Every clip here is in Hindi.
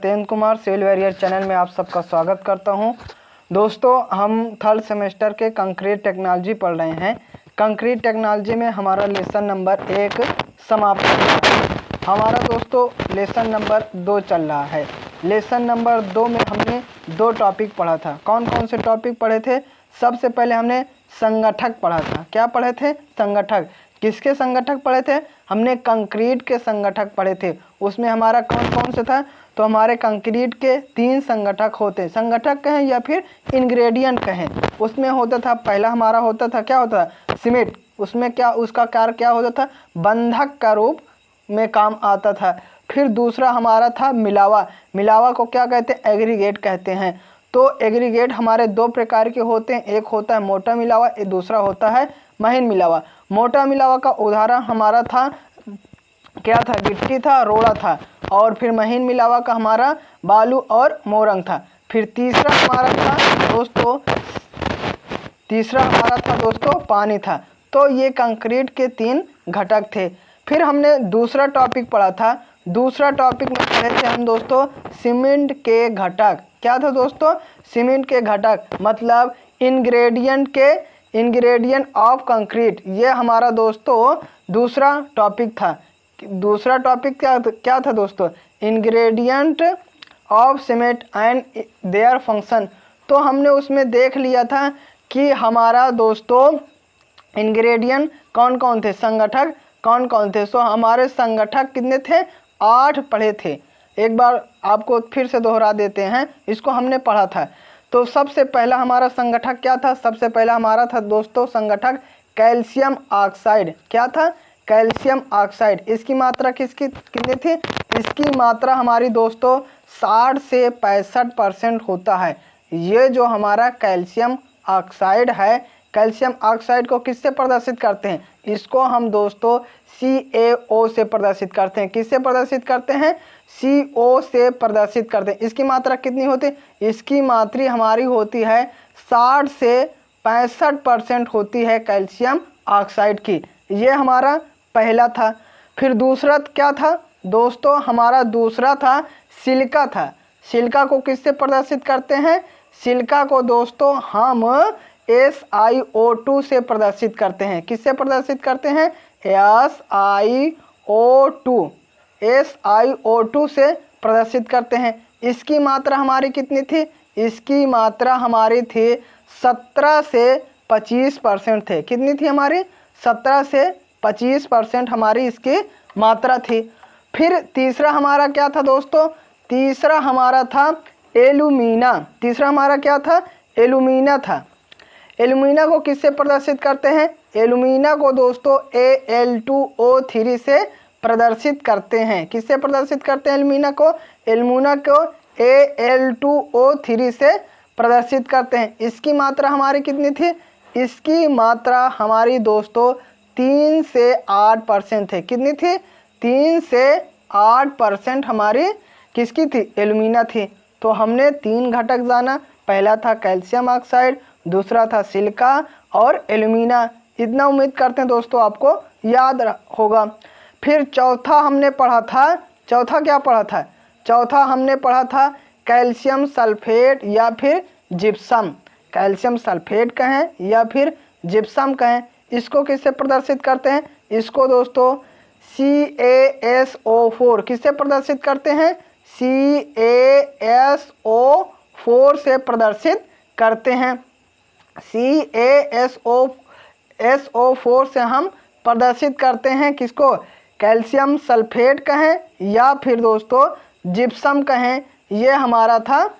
तेन कुमार सिविल वैरियर चैनल में आप सबका स्वागत करता हूं। दोस्तों, हम थर्ड सेमेस्टर के कंक्रीट टेक्नोलॉजी पढ़ रहे हैं। कंक्रीट टेक्नोलॉजी में हमारा लेसन नंबर 1 समाप्त हो गया है। हमारा दोस्तों लेसन नंबर 2 चल रहा है। लेसन नंबर 2 में हमने 2 टॉपिक पढ़ा था। कौन कौन से टॉपिक पढ़े थे? सबसे पहले हमने संगठक पढ़ा था। क्या पढ़े थे? संगठक। किसके संगठक पढ़े थे? हमने कंक्रीट के संगठक पढ़े थे। उसमें हमारा कौन कौन से था? तो हमारे कंक्रीट के 3 संगठक होते, संगठक कहें या फिर इंग्रेडिएंट कहें। उसमें होता था, पहला हमारा होता था, क्या होता था? सीमेंट। उसमें क्या उसका कार्य क्या होता था? बंधक का रूप में काम आता था। फिर दूसरा हमारा था मिलावा। मिलावा को क्या कहते हैं? एग्रीगेट कहते हैं। तो एग्रीगेट हमारे 2 प्रकार के होते हैं। एक होता है मोटा मिलावा, दूसरा होता है महीन मिलावा। मोटा मिलावा का उदाहरण हमारा था, क्या था? गिट्टी था, रोड़ा था। और फिर महीन मिलावा का हमारा बालू और मोरंग था। फिर तीसरा हमारा था दोस्तों पानी था। तो ये कंक्रीट के 3 घटक थे। फिर हमने दूसरा टॉपिक पढ़ा था। दूसरा टॉपिक में पढ़े थे हम दोस्तों सीमेंट के घटक। क्या था दोस्तों? सीमेंट के घटक, मतलब इंग्रेडिएंट ऑफ कंक्रीट। ये हमारा दोस्तों दूसरा टॉपिक था। दूसरा टॉपिक क्या था दोस्तों? Ingredient of cement and their function. तो हमने उसमें देख लिया था कि हमारा दोस्तों इंग्रेडिएंट कौन कौन थे, संगठक कौन कौन थे। सो हमारे संगठक कितने थे? 8 पढ़े थे। एक बार आपको फिर से दोहरा देते हैं, इसको हमने पढ़ा था। तो सबसे पहला हमारा संगठक क्या था? सबसे पहला हमारा था दोस्तों संगठक कैल्शियम ऑक्साइड। क्या था? Calcium oxide. इसकी मात्रा कितनी थी? इसकी मात्रा हमारी दोस्तों 60 से 65% होता है। ये जो हमारा कैल्शियम ऑक्साइड है, कैल्शियम ऑक्साइड को किससे प्रदर्शित करते हैं? इसको हम दोस्तों CaO से प्रदर्शित करते हैं। किससे प्रदर्शित करते हैं? CO से प्रदर्शित करते हैं। इसकी मात्रा कितनी होती है? इसकी मात्रा हमारी होती है 60 से 65% होती है कैल्शियम ऑक्साइड की। ये हमारा पहला था। फिर दूसरा क्या था दोस्तों? हमारा दूसरा था सिलिका था। सिलिका को किससे प्रदर्शित करते हैं? सिलिका को दोस्तों हम SiO2 से प्रदर्शित करते हैं। किससे प्रदर्शित करते हैं? SiO2 से प्रदर्शित करते हैं। इसकी मात्रा हमारी कितनी थी? इसकी मात्रा हमारी थी 17 से 25% थे। कितनी थी हमारी? 17 से 25% हमारी इसकी मात्रा थी। फिर तीसरा हमारा क्या था दोस्तों? तीसरा हमारा था एल्यूमिना। तीसरा हमारा क्या था? एल्यूमिना था। एल्यूमिना को किससे प्रदर्शित करते हैं? एल्यूमिना को दोस्तों Al2O3 से प्रदर्शित करते हैं। किससे प्रदर्शित करते हैं एल्यूमिना को? एल्यूमिना को Al2O3 से प्रदर्शित करते हैं। इसकी मात्रा हमारी कितनी थी? इसकी मात्रा हमारी दोस्तों 3 से 8% थे। कितनी थी? 3 से 8% हमारी किसकी थी? एल्यूमिना थी। तो हमने 3 घटक जाना। पहला था कैल्शियम ऑक्साइड, दूसरा था सिलिका और एल्यूमिना। इतना उम्मीद करते हैं दोस्तों आपको याद होगा। फिर चौथा हमने पढ़ा था। चौथा क्या पढ़ा था? चौथा हमने पढ़ा था कैल्शियम सल्फेट या फिर जिप्सम। कैल्शियम सल्फेट कहें या फिर जिप्सम कहें। इसको किससे प्रदर्शित करते हैं? इसको दोस्तों CaSO4 किससे प्रदर्शित करते हैं? CaSO4 से प्रदर्शित करते हैं। CaSO4 से हम प्रदर्शित करते हैं किसको? कैल्शियम सल्फेट कहें या फिर दोस्तों जिप्सम कहें। ये हमारा था।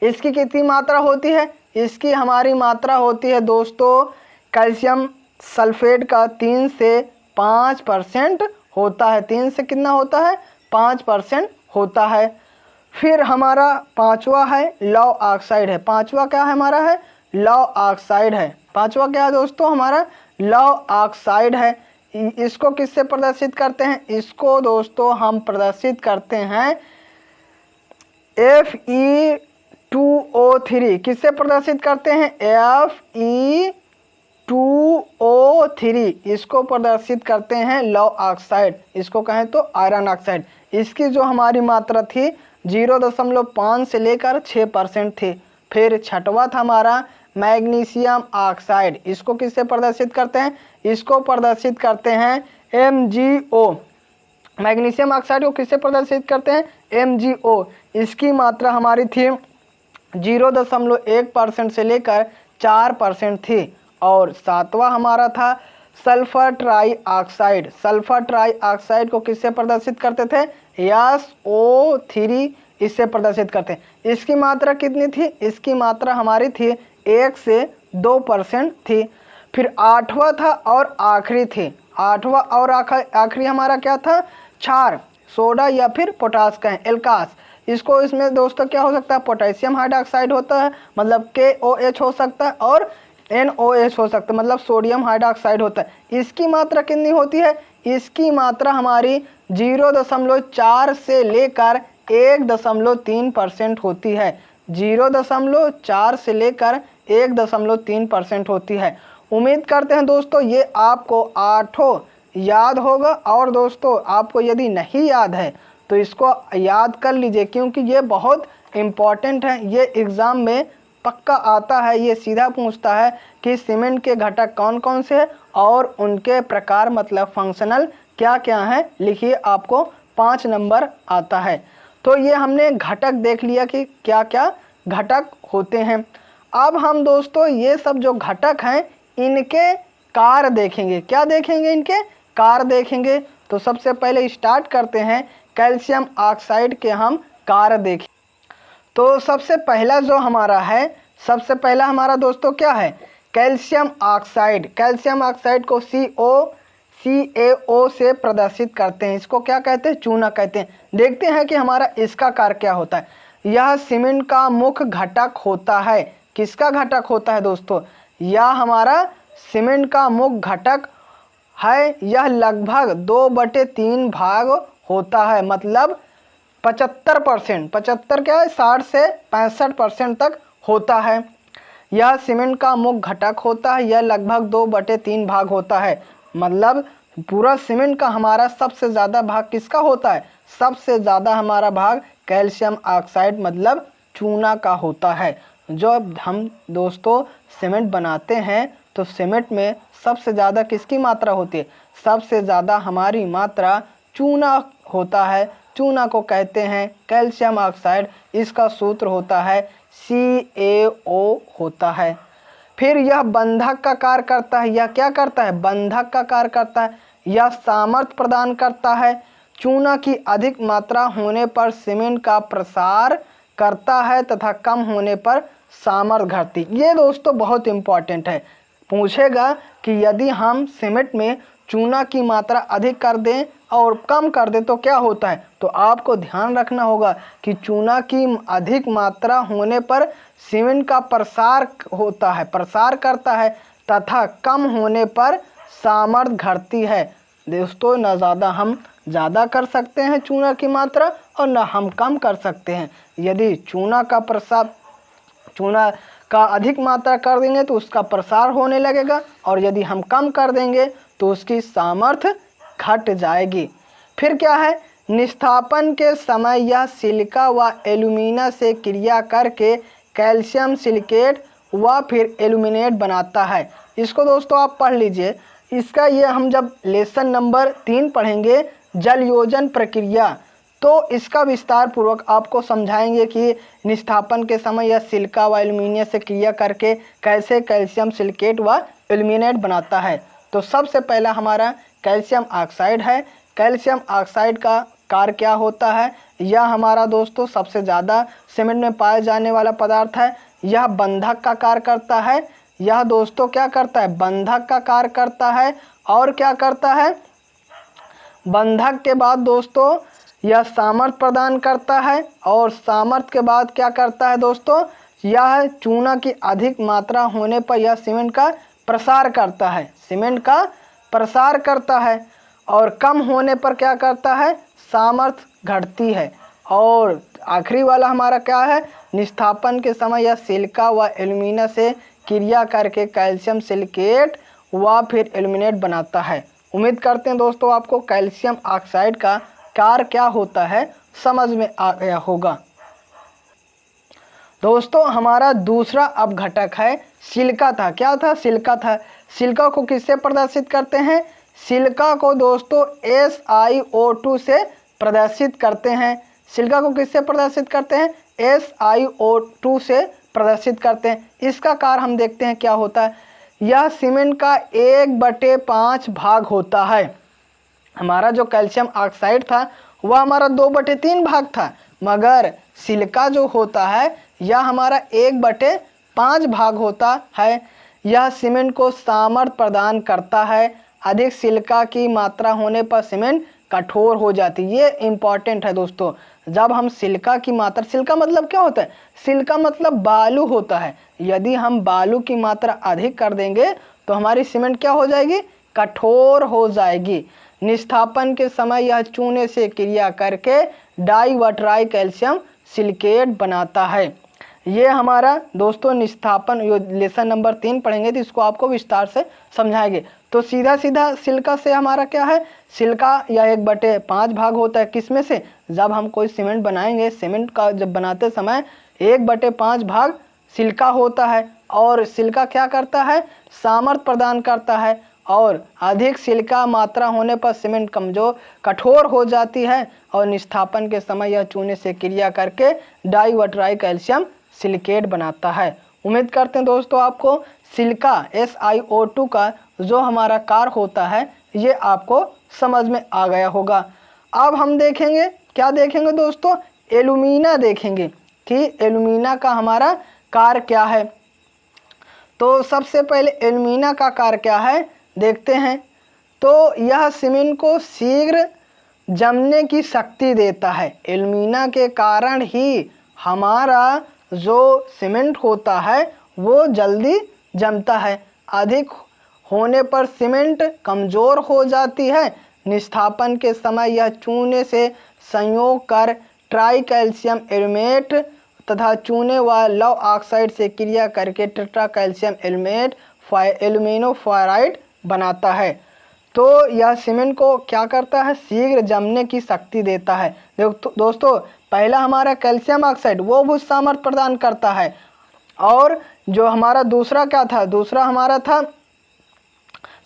इसकी कितनी मात्रा होती है? इसकी हमारी मात्रा होती है दोस्तों कैल्शियम सल्फेट का 3 से 5% होता है। 3 से कितना होता है? 5% होता है। फिर हमारा पांचवा है लौ ऑक्साइड है। पांचवा क्या है हमारा? है लौ ऑक्साइड है। पांचवा क्या है दोस्तों? हमारा लौ ऑक्साइड है। इसको किससे प्रदर्शित करते हैं? इसको दोस्तों हम प्रदर्शित करते हैं Fe2O3। किससे प्रदर्शित करते हैं? Fe2O3 इसको प्रदर्शित करते हैं लौ ऑक्साइड। इसको कहें तो आयरन ऑक्साइड। इसकी जो हमारी मात्रा थी 0.5 से लेकर 6% थी। फिर छठवां था हमारा मैग्नीशियम ऑक्साइड, इसको किससे प्रदर्शित करते हैं, इसको प्रदर्शित करते हैं MgO। मैग्नीशियम ऑक्साइड को किससे प्रदर्शित करते हैं, MgO। इसकी मात्रा हमारी थी 0.1% से लेकर 4% थी। और सातवां हमारा था सल्फर ट्राईऑक्साइड। सल्फर ट्राईऑक्साइड को किससे प्रदर्शित करते थे, SO3 इससे प्रदर्शित करते हैं। इसकी मात्रा कितनी थी, इसकी मात्रा हमारी थी 1 से 2% थी। फिर आठवां था और आखिरी थी, आठवां और आखिरी हमारा क्या था, क्षार, सोडा या फिर पोटास कहें, एल्कास। इसको इसमें दोस्तों क्या हो सकता है, पोटेशियम हाइड्रोक्साइड होता है, मतलब KOH हो सकता है, और NOH हो सकता है, मतलब सोडियम हाइड्रोक्साइड होता है। इसकी मात्रा कितनी होती है, इसकी मात्रा हमारी 0.4 से लेकर 1.3% होती है। 0.4 से लेकर 1.3% होती है। उम्मीद करते हैं दोस्तों ये आपको आठों याद होगा। और दोस्तों आपको यदि नहीं याद है तो इसको याद कर लीजिए, क्योंकि ये बहुत इम्पॉर्टेंट है। ये एग्ज़ाम में पक्का आता है, ये सीधा पूछता है कि सीमेंट के घटक कौन कौन से हैं और उनके प्रकार मतलब फंक्शनल क्या क्या हैं, लिखिए, आपको 5 नंबर आता है। तो ये हमने घटक देख लिया कि क्या क्या घटक होते हैं। अब हम दोस्तों ये सब जो घटक हैं इनके कार्य देखेंगे। क्या देखेंगे, इनके कार्य देखेंगे। तो सबसे पहले स्टार्ट करते हैं कैल्शियम ऑक्साइड के हम कार्य देखें। तो सबसे पहला जो हमारा है, सबसे पहला हमारा दोस्तों क्या है, कैल्शियम ऑक्साइड। कैल्शियम ऑक्साइड को CaO से प्रदर्शित करते हैं। इसको क्या कहते हैं, चूना कहते हैं। देखते हैं कि हमारा इसका कार्य क्या होता है। यह सीमेंट का मुख्य घटक होता है। किसका घटक होता है दोस्तों, यह हमारा सीमेंट का मुख्य घटक है। यह लगभग 2/3 भाग होता है, मतलब 75%, 75 क्या है, 60 से 65% तक होता है। यह सीमेंट का मुख्य घटक होता है। यह लगभग 2/3 भाग होता है, मतलब पूरा सीमेंट का हमारा सबसे ज़्यादा भाग किसका होता है, सबसे ज़्यादा हमारा भाग कैल्शियम ऑक्साइड मतलब चूना का होता है। जब हम दोस्तों सीमेंट बनाते हैं तो सीमेंट में सबसे ज़्यादा किसकी मात्रा होती है, सबसे ज़्यादा हमारी मात्रा चूना होता है। चूना को कहते हैं कैल्शियम ऑक्साइड। इसका सूत्र होता है CaO होता है। फिर यह बंधक का कार्य करता है। यह क्या करता है, बंधक का कार्य करता है। यह सामर्थ्य प्रदान करता है। चूना की अधिक मात्रा होने पर सीमेंट का प्रसार करता है तथा कम होने पर सामर्थ्य घटती। ये दोस्तों बहुत इम्पॉर्टेंट है, पूछेगा कि यदि हम सीमेंट में चूना की मात्रा अधिक कर दें और कम कर दें तो क्या होता है। तो आपको ध्यान रखना होगा कि चूना की अधिक मात्रा होने पर सीमेंट का प्रसार होता है, प्रसार करता है, तथा कम होने पर सामर्थ्य घटती है। दोस्तों न ज़्यादा हम ज़्यादा कर सकते हैं चूना की मात्रा और न हम कम कर सकते हैं। यदि चूना का अधिक मात्रा कर देंगे तो उसका प्रसार होने लगेगा, और यदि हम कम कर देंगे तो उसकी सामर्थ्य घट जाएगी। फिर क्या है, निस्थापन के समय यह सिलिका व एल्यूमिना से क्रिया करके कैल्शियम सिलिकेट व फिर एल्यूमिनेट बनाता है। इसको दोस्तों आप पढ़ लीजिए। इसका ये हम जब लेसन नंबर 3 पढ़ेंगे जलयोजन प्रक्रिया, तो इसका विस्तार पूर्वक आपको समझाएंगे कि निस्थापन के समय यह सिलिका व एल्यूमिनियम से क्रिया करके कैसे कैल्शियम सिलिकेट व एल्यूमिनेट बनाता है। तो सबसे पहला हमारा कैल्शियम ऑक्साइड है। कैल्शियम ऑक्साइड का कार्य क्या होता है, यह हमारा दोस्तों सबसे ज़्यादा सीमेंट में पाया जाने वाला पदार्थ है। यह बंधक का कार्य करता है। यह दोस्तों क्या करता है, बंधक का कार्य करता है। और क्या करता है, बंधक के बाद दोस्तों यह सामर्थ्य प्रदान करता है। और सामर्थ्य के बाद क्या करता है दोस्तों, यह चूना की अधिक मात्रा होने पर यह सीमेंट का प्रसार करता है, सीमेंट का प्रसार करता है। और कम होने पर क्या करता है, सामर्थ्य घटती है। और आखिरी वाला हमारा क्या है, निस्थापन के समय यह सिलिका व एल्यूमिना से क्रिया करके कैल्शियम सिलिकेट व फिर एल्यूमिनेट बनाता है। उम्मीद करते हैं दोस्तों आपको कैल्शियम ऑक्साइड का कार्य क्या होता है समझ में आ गया होगा। दोस्तों हमारा दूसरा अब घटक है सिलिका था। क्या था? सिलिका था। सिलिका को किससे प्रदर्शित करते हैं? सिलिका को दोस्तों SiO2 से प्रदर्शित करते हैं। सिलिका को किससे प्रदर्शित करते हैं? SiO2 से प्रदर्शित करते हैं। इसका कार्य हम देखते हैं क्या होता है। यह सीमेंट का 1/5 भाग होता है। हमारा जो कैल्शियम ऑक्साइड था वह हमारा 2/3 भाग था, मगर सिलिका जो होता है यह हमारा 1/5 भाग होता है। यह सीमेंट को सामर्थ्य प्रदान करता है। अधिक सिलिका की मात्रा होने पर सीमेंट कठोर हो जाती है। ये इम्पॉर्टेंट है दोस्तों। जब हम सिलिका की मात्रा, सिलिका मतलब क्या होता है? सिलिका मतलब बालू होता है। यदि हम बालू की मात्रा अधिक कर देंगे तो हमारी सीमेंट क्या हो जाएगी? कठोर हो जाएगी। निस्थापन के समय यह चूने से क्रिया करके डाई व ट्राई कैल्शियम सिलिकेट बनाता है। ये हमारा दोस्तों निस्थापन, जो लेसन नंबर 3 पढ़ेंगे तो इसको आपको विस्तार से समझाएंगे। तो सीधा सीधा सिलिका से हमारा क्या है? सिलिका या 1/5 भाग होता है। किस में से? जब हम कोई सीमेंट बनाएंगे, सीमेंट का जब बनाते समय 1/5 भाग सिलिका होता है। और सिलिका क्या करता है? सामर्थ्य प्रदान करता है। और अधिक सिलिका मात्रा होने पर सीमेंट कमजोर कठोर हो जाती है और निस्थापन के समय यह चूने से क्रिया करके डाई व ट्राई कैल्शियम सिलिकेट बनाता है। उम्मीद करते हैं दोस्तों आपको सिलिका SiO2 का जो हमारा कार्य होता है ये आपको समझ में आ गया होगा। अब हम देखेंगे, क्या देखेंगे दोस्तों? एल्यूमिना देखेंगे कि एल्यूमिना का हमारा कार्य क्या है। तो सबसे पहले एल्यूमिना का कार्य क्या है देखते हैं। तो यह सीमेंट को शीघ्र जमने की शक्ति देता है। एल्यूमिना के कारण ही हमारा जो सीमेंट होता है वो जल्दी जमता है। अधिक होने पर सीमेंट कमज़ोर हो जाती है। निस्थापन के समय यह चूने से संयोग कर ट्राई कैल्शियम एल्यूमेट तथा चूने व लव ऑक्साइड से क्रिया करके टेट्रा कैल्शियम एल्यूमेट एल्यूमिनोफ्लोराइड बनाता है। तो यह सीमेंट को क्या करता है? शीघ्र जमने की शक्ति देता है। दोस्तों पहला हमारा कैल्शियम ऑक्साइड वो भी सामर्थ्य प्रदान करता है। और जो हमारा दूसरा क्या था? दूसरा हमारा था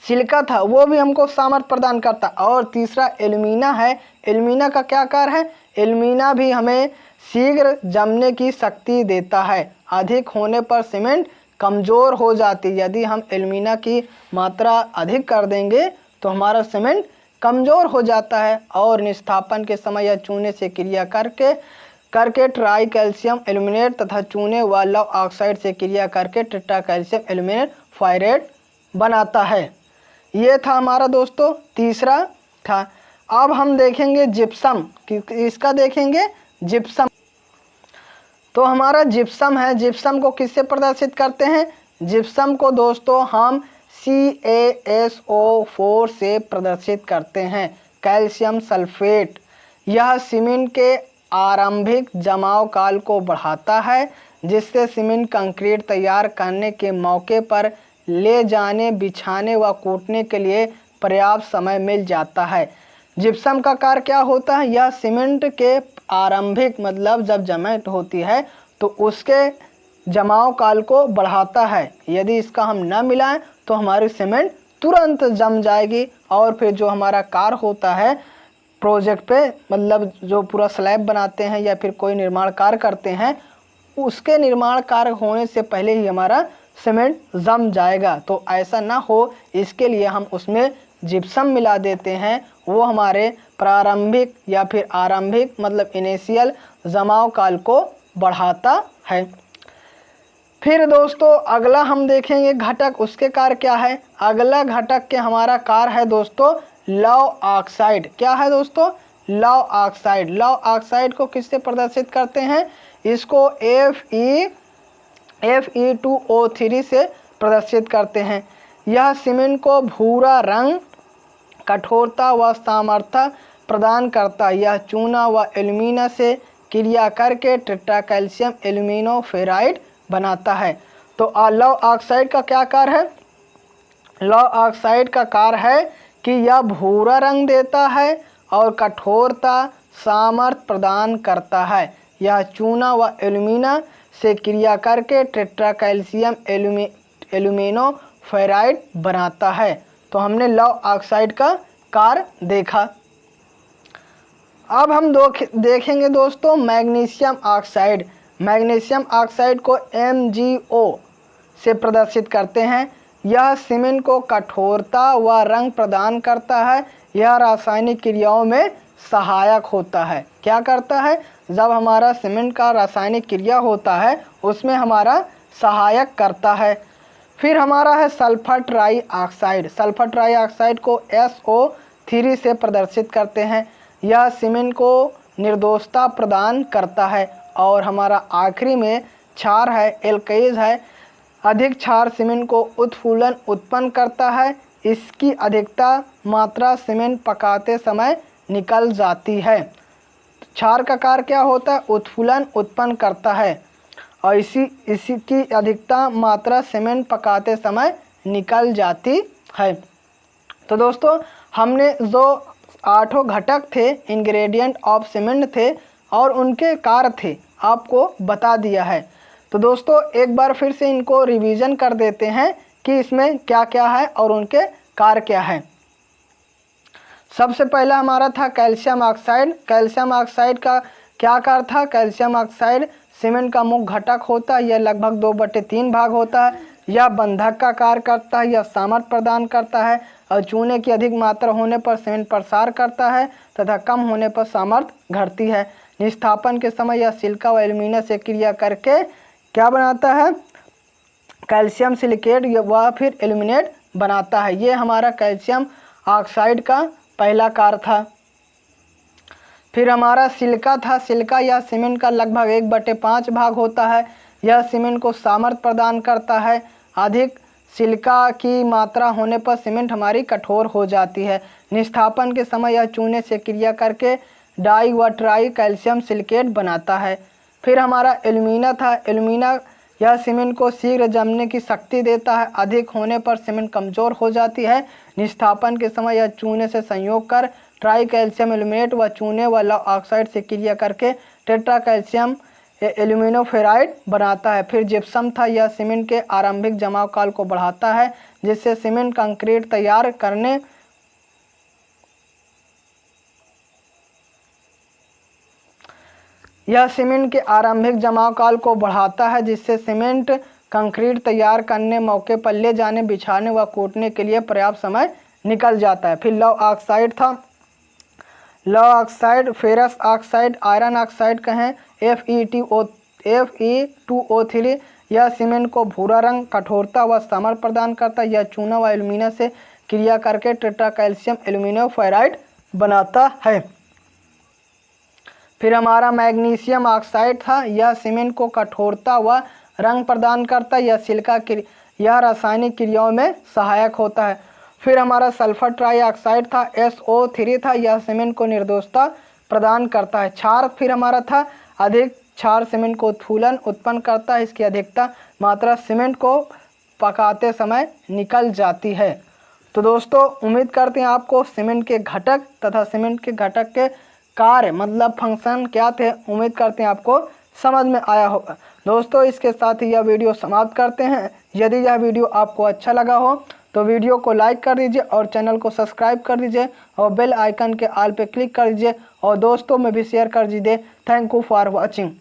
सिलिका था, वो भी हमको सामर्थ्य प्रदान करता। और तीसरा एल्यूमिना है। एल्यूमिना का क्या कार्य है? एल्यूमिना भी हमें शीघ्र जमने की शक्ति देता है। अधिक होने पर सीमेंट कमज़ोर हो जाती है। यदि हम एल्यूमिना की मात्रा अधिक कर देंगे तो हमारा सीमेंट कमज़ोर हो जाता है। और निस्थापन के समय यह चूने से क्रिया करके ट्राई कैल्शियम एल्यूमिनेट तथा चूने व लव ऑक्साइड से क्रिया करके टेट्रा कैल्शियम एल्यूमिनेट फ्लोराइड बनाता है। ये था हमारा दोस्तों तीसरा था। अब हम देखेंगे जिप्सम। इसका देखेंगे जिप्सम। तो हमारा जिप्सम है। जिप्सम को किससे प्रदर्शित करते हैं? जिप्सम को दोस्तों हम CaSO4 से प्रदर्शित करते हैं। Calcium sulphate. यह सीमेंट के आरंभिक जमाव काल को बढ़ाता है, जिससे सीमेंट कंक्रीट तैयार करने के मौके पर ले जाने, बिछाने व कूटने के लिए पर्याप्त समय मिल जाता है। जिप्सम का कार्य क्या होता है? यह सीमेंट के आरंभिक मतलब जब जमावट होती है तो उसके जमाव काल को बढ़ाता है। यदि इसका हम न मिलाएं तो हमारी सीमेंट तुरंत जम जाएगी। और फिर जो हमारा कार्य होता है प्रोजेक्ट पे, मतलब जो पूरा स्लैब बनाते हैं या फिर कोई निर्माण कार्य करते हैं, उसके निर्माण कार्य होने से पहले ही हमारा सीमेंट जम जाएगा। तो ऐसा ना हो इसके लिए हम उसमें जिप्सम मिला देते हैं। वो हमारे प्रारंभिक या फिर आरंभिक मतलब इनिशियल जमाव काल को बढ़ाता है। फिर दोस्तों अगला हम देखेंगे घटक, उसके कार्य क्या है। अगला घटक के हमारा कार्य है दोस्तों लव ऑक्साइड। क्या है दोस्तों? Love oxide. लव ऑक्साइड को किससे प्रदर्शित करते हैं? इसको Fe2O3 से प्रदर्शित करते हैं। यह सीमेंट को भूरा रंग, कठोरता व सामर्थ्य प्रदान करता है। यह चूना व एल्यूमिना से क्रिया करके टेट्रा कैल्शियम एल्यूमिनोफ्लोराइड बनाता है। तो लव ऑक्साइड का क्या कार्य है? लव ऑक्साइड का कार्य है कि यह भूरा रंग देता है और कठोरता सामर्थ्य प्रदान करता है। यह चूना व एल्यूमिना से क्रिया करके टेट्रा कैल्शियम एल्यूमिनो फेराइड बनाता है। तो हमने लौह ऑक्साइड का कार्य देखा। अब हम देखेंगे दोस्तों मैग्नीशियम ऑक्साइड। मैग्नीशियम ऑक्साइड को MgO से प्रदर्शित करते हैं। यह सीमेंट को कठोरता व रंग प्रदान करता है। यह रासायनिक क्रियाओं में सहायक होता है। क्या करता है? जब हमारा सीमेंट का रासायनिक क्रिया होता है उसमें हमारा सहायक करता है। फिर हमारा है sulphur try oxide. Sulphur try oxide को SO3 से प्रदर्शित करते हैं। यह सीमेंट को निर्दोषता प्रदान करता है। और हमारा आखिरी में क्षार है, एल्काइज है। अधिक क्षार सीमेंट को उत्फूलन उत्पन्न करता है। इसकी अधिकता मात्रा सीमेंट पकाते समय निकल जाती है। क्षार का कार्य क्या होता है? उत्फूलन उत्पन्न करता है और इसी की अधिकता मात्रा सीमेंट पकाते समय निकल जाती है। तो दोस्तों हमने जो 8 घटक थे, इंग्रेडिएंट ऑफ सीमेंट थे और उनके कार्य थे, आपको बता दिया है। तो दोस्तों एक बार फिर से इनको रिवीजन कर देते हैं कि इसमें क्या क्या है और उनके कार्य क्या है। सबसे पहला हमारा था कैल्शियम ऑक्साइड। कैल्शियम ऑक्साइड का क्या कार्य था? कैल्शियम ऑक्साइड सीमेंट का मुख्य घटक होता है। यह लगभग 2/3 भाग होता है। यह बंधक का कार्य करता है। यह सामर्थ्य प्रदान करता है और चूने की अधिक मात्रा होने पर सीमेंट प्रसार करता है तथा कम होने पर सामर्थ्य घटती है। निस्थापन के समय यह सिलिका व एल्यूमिना से क्रिया करके क्या बनाता है? कैल्शियम सिलिकेट व फिर एल्यूमिनेट बनाता है। ये हमारा कैल्शियम ऑक्साइड का पहला कार्य था। फिर हमारा सिलिका था। सिलिका या सीमेंट का लगभग 1/5 भाग होता है। यह सीमेंट को सामर्थ्य प्रदान करता है। अधिक सिलिका की मात्रा होने पर सीमेंट हमारी कठोर हो जाती है। निस्थापन के समय यह चूने से क्रिया करके डाई व ट्राई कैल्शियम सिलिकेट बनाता है। फिर हमारा एल्यूमिना था। एल्यूमिना यह सीमेंट को शीघ्र जमने की शक्ति देता है। अधिक होने पर सीमेंट कमज़ोर हो जाती है। निस्थापन के समय यह चूने से संयोग कर ट्राई कैल्शियम एल्यूमिनेट व चूने व लौह ऑक्साइड से क्रिया करके टेट्रा कैल्शियम एल्यूमिनो फेराइड बनाता है। फिर जिप्सम था। यह सीमेंट के आरंभिक जमाव काल को बढ़ाता है जिससे सीमेंट कंक्रीट तैयार करने यह सीमेंट के आरंभिक जमाव काल को बढ़ाता है जिससे सीमेंट कंक्रीट तैयार करने, मौके पर ले जाने, बिछाने व कूटने के लिए पर्याप्त समय निकल जाता है। फिर लौह ऑक्साइड था। लौह oxide ferrous oxide, iron oxide कहें, Fe2O3। यह सीमेंट को भूरा रंग, कठोरता व सामर्थ्य प्रदान करता है। यह चूना व एल्यूमिना से क्रिया करके टेट्रा कैल्शियम एल्यूमिनो फेराइड बनाता है। फिर हमारा मैग्नीशियम ऑक्साइड था। यह सीमेंट को कठोरता व रंग प्रदान करता है। यह सिलिका यह रासायनिक क्रियाओं में सहायक होता है। फिर हमारा सल्फर ट्राई ऑक्साइड था। SO3 था। यह सीमेंट को निर्दोषता प्रदान करता है। क्षार फिर हमारा था। अधिक क्षार सीमेंट को उत्फूलन उत्पन्न करता है। इसकी अधिकता मात्रा सीमेंट को पकाते समय निकल जाती है। तो दोस्तों उम्मीद करते हैं आपको सीमेंट के घटक तथा सीमेंट के घटक के कार्य मतलब फंक्शन क्या थे, उम्मीद करते हैं आपको समझ में आया होगा। दोस्तों इसके साथ ही यह वीडियो समाप्त करते हैं। यदि यह वीडियो आपको अच्छा लगा हो तो वीडियो को लाइक कर दीजिए और चैनल को सब्सक्राइब कर दीजिए और बेल आइकन के ऑल पे क्लिक कर दीजिए और दोस्तों में भी शेयर कर दीजिए। Thank you for watching.